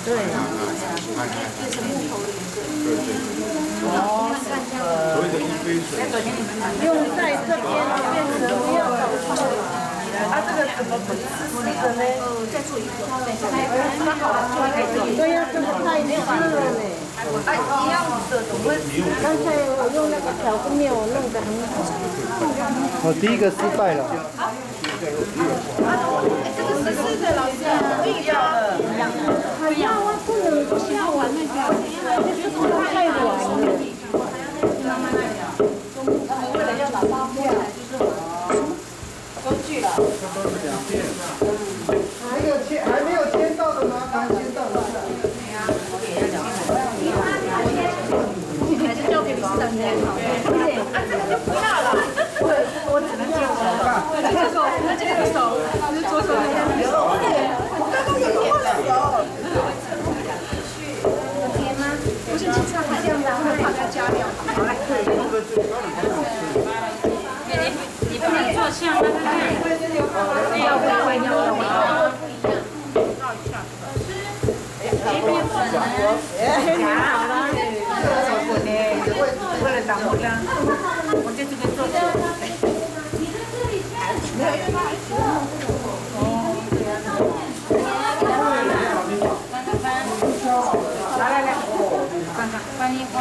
对，变成木头的颜色。对对。哦，所谓的一杯水。用在这边变成不要搞错了。它这个怎么不是湿的呢？再做一个，刚好做一个。对呀，这个太湿了呢。哎，一样的，怎么会？刚才我用那个调羹面，我弄得很好。我第一个失败了。这个湿湿的，老师不一样的。不要啊，不需要玩那个，太软了。他们为了要把发货来，就是收据了。还没有签到的吗？刚签到的。还是交给理事长签好。啊，这个就不要了。我只能接手。这手，那这个手，是左手的。我刚刚有点手。甜吗？不是，经常这样子，会把它加料。好来。你不能做像那个。要不要要不要？绕一下。面粉呢？好了。为了打磨干，我在这边做的。没有，因为它还喜欢弄这种。哦，对呀。来，看看，翻一翻。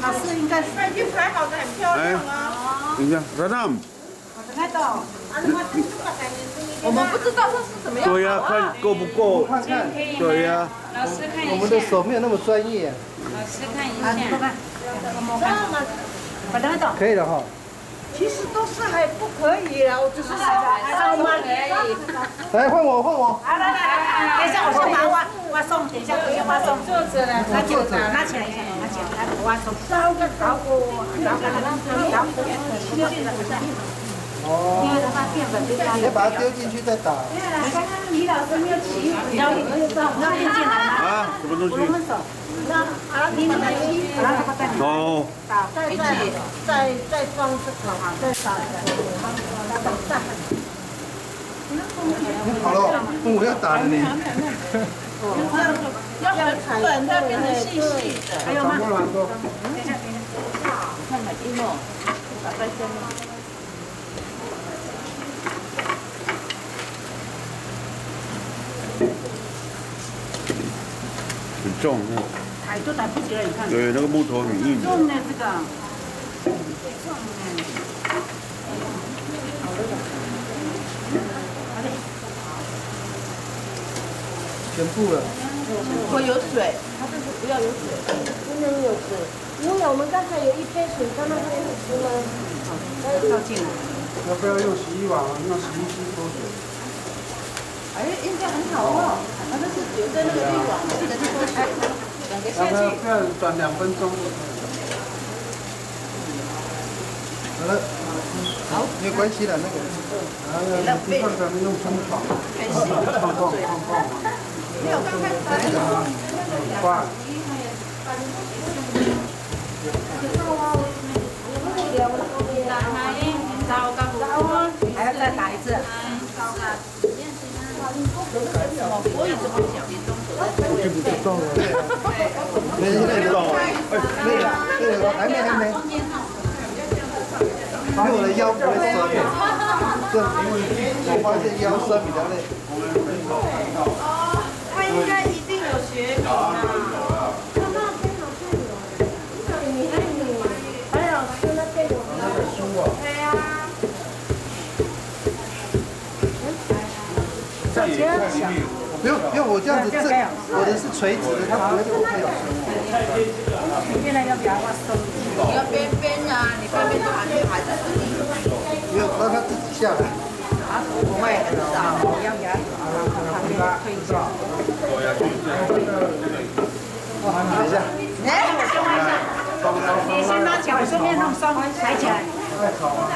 老师应该是已经排好的很漂亮啊。等一下，Radam。看到。我们不知道这是怎么样。对呀，看够不够？看看。对呀。老师看一下。我们的手没有那么专业。老师看一下。把它倒。可以了哈。其实都是还不可以啊，我只是烧吗？来换我。来，等一下我先把挖松，等一下我先挖松。坐着呢，拿起来，拿起来，来挖松。烧个炒锅，哦。因为它面粉对它。你把它丢进去再打。刚刚李老师没有起，你要变进来吗？啊，什么东西？你们来起，把它再哦。再装这个，再撒好了，我要打了你。要很粉，它变成细细的。还有吗？等一下。看看一诺，打在这里。很重哦。哎，都来不及了，你看。对，那个木头很硬。重的这个。重的。全部了。我有水，它这是不要有水，不能有水。因为我们刚才有一杯水，刚刚还有吃吗？倒进来。要不要用洗衣碗？用洗衣机脱水。哎，应该很好哦。它这是留在那个滤网，记得去脱水。两个下去。要转2分钟。好了。好，没有关系的那个。然后你看咱们用冲床。碰。没有，刚开始打那个。快。还要再打一次。我也这么想。我就不动了。没动。对了，还没。因为我的腰不会酸，因为我发现腰酸比较累。他应该一定有学名啊。还有是那边有那个书啊。对呀。这样想。不用，我这样子我的是垂直的，它不会有现在要给它挖松。你要边边啊，你边边都还在这里。没有，让它自己下来。啊，不会很少，要给它旁边推一下。等一下。哎，我先挖一下。你先拉起来，我顺便弄松，抬起来。爱炒吗？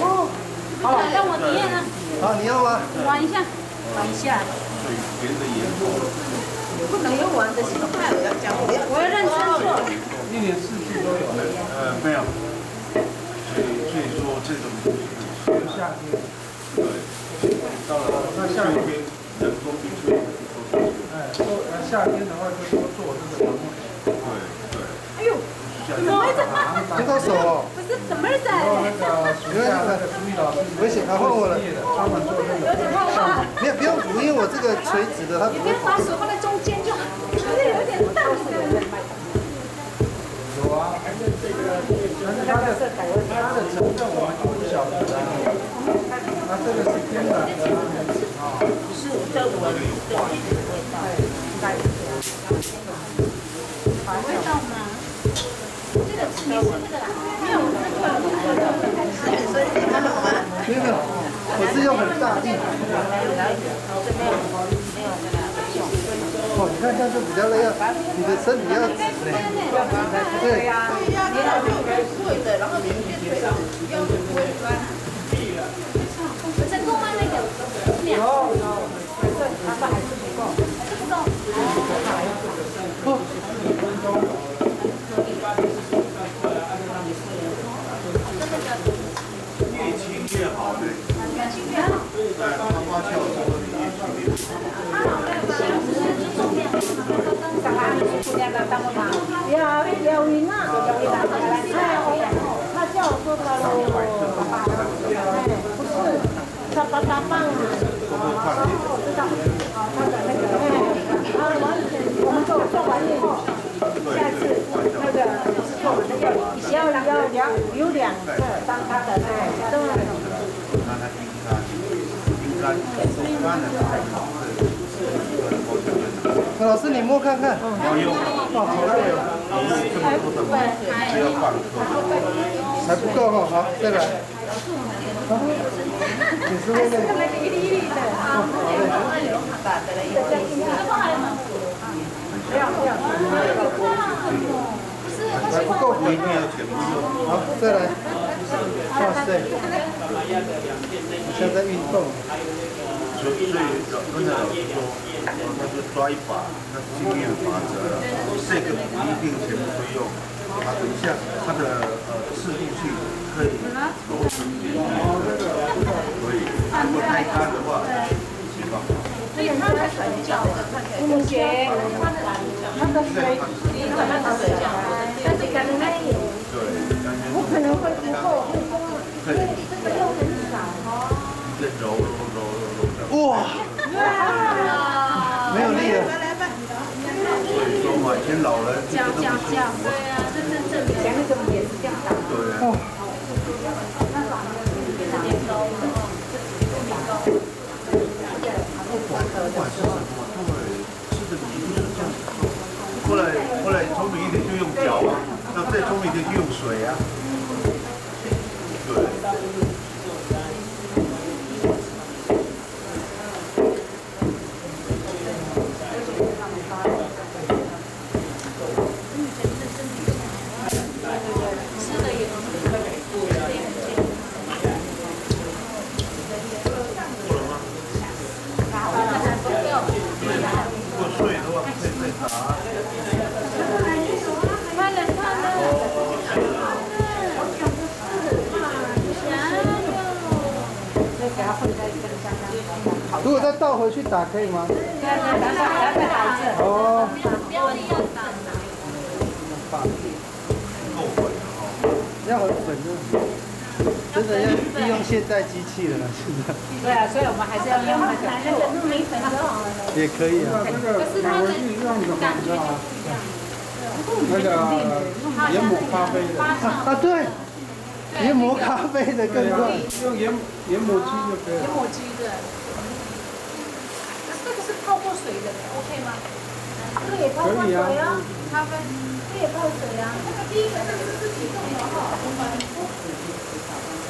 哦，好，让我体验呢。好，你要吗？玩一下。不能用玩的，心态我要讲，我要认真做。1年4季都有。没有。所以说这种夏天。对，到了夏天人工必须哎，夏天的话就多做这个羊肉。对。哎呦，怎么会这么？碰到手哦。不是怎么在？然后那个暑假那个厨艺老师，危险，然后我了，专门做这个。没有，不用扶，因为我这个垂直的，它不会。你别把手放在中间就好，就是有点大。有啊，但是它的成分我们就不晓得了。它这个是天然的。是这我的有化学的味道，应该是这样。味道吗？这个是没有这个啦，没有这个。没有，我是用很大力。哦，你看这样就比较累啊，你的身体要直嘞。对呀。对的，然后连接水要不会酸。成功吗？那个有，他们还是不够。越轻越好的。越轻越好。对，花俏之后越轻越好。有云啊，他叫我说他喽，不是，他把他放了。我们做完以后，下次那个有两个当他的对。老师，你摸看看。要用。只要放还不够哈，好，再来。你是为了。还不够，一定要全部用。好，再来。哇塞！我现在运动。所以跟着老师说，他就抓一把，那经验法则了。这个不一定全部会用，等一下它的适度性可以揉成点，所以如果太干的话，没办法。所以他的水饺，不行，他的水，但是可能那有，我可能会不够，这个又很少哦。再揉。哇！没有力了。所以说嘛，以前老人就不舒服。对啊，这真正的前面怎么也是这样打。对啊。不管是什么，对，吃的米就是这样。后来聪明一点就用嚼啊，那再聪明一点就用水啊。对。如果再倒回去打可以吗？再打一次。哦。标力要打。要很粉真的要利用现代机器了，现在。对啊，所以我们还是要用那个糯米粉就好了。也可以啊。可是它的感觉就不一样。那个研磨咖啡的啊，对，研磨咖啡的更快，用研磨机就可以了。研磨机对。这个是泡过水的 ，OK 吗？这个也泡过水啊，咖啡，这也泡水啊。那个第一个这个是自己种的哈，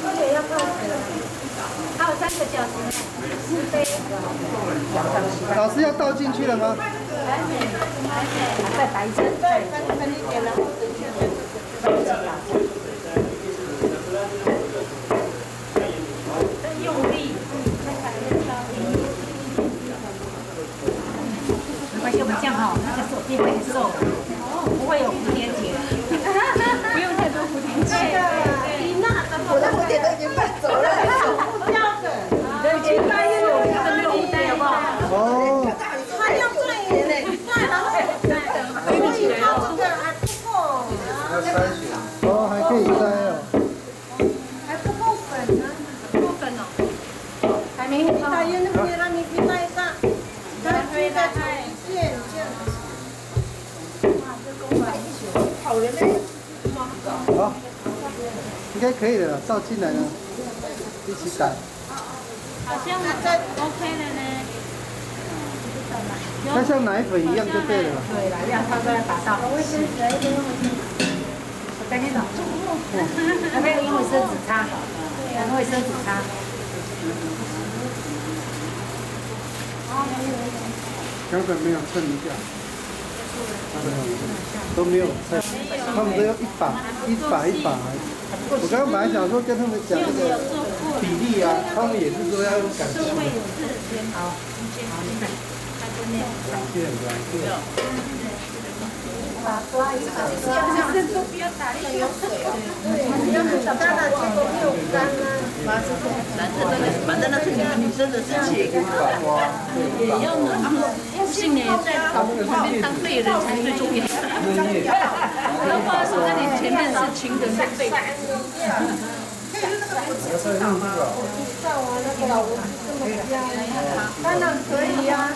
这个也要泡水。还有3个小时呢，4杯。老师要倒进去了吗？再打一针。对，分一点了。用力。没关系，我们这样哈，那个手变很瘦，不会有蝴蝶结，不用太多蝴蝶结。我的蝴蝶的经快走了，标准。对，去大运动这个没有带好不好？哦，他要转一点嘞，转然后，所以他这个还不够，要筛选。哦，还可以摘哦。还不够粉呢。过分哦，还没大约那边让你去那一上，再追再炒一片这样。好了没？好，应该可以的了，倒进来了，一起打。好像 OK 了呢。它像奶粉一样就对了。对了，让它再打到。我跟你讲，还没有用卫生纸擦，用卫生纸擦。刚才没有称一下，都没有称，他们都要一把。我刚刚本来想说跟他们讲这个比例啊，他们也是说要用感情。好，感谢。把抓一把，都不要打那个有水哦。对，要很干了，结果没有干啊。反正那是你们女生的事情。也要呢，不信呢，在旁边当废人才最重要。然后说在你前面是情人的废人。照啊，那个老师这么教，当然可以呀。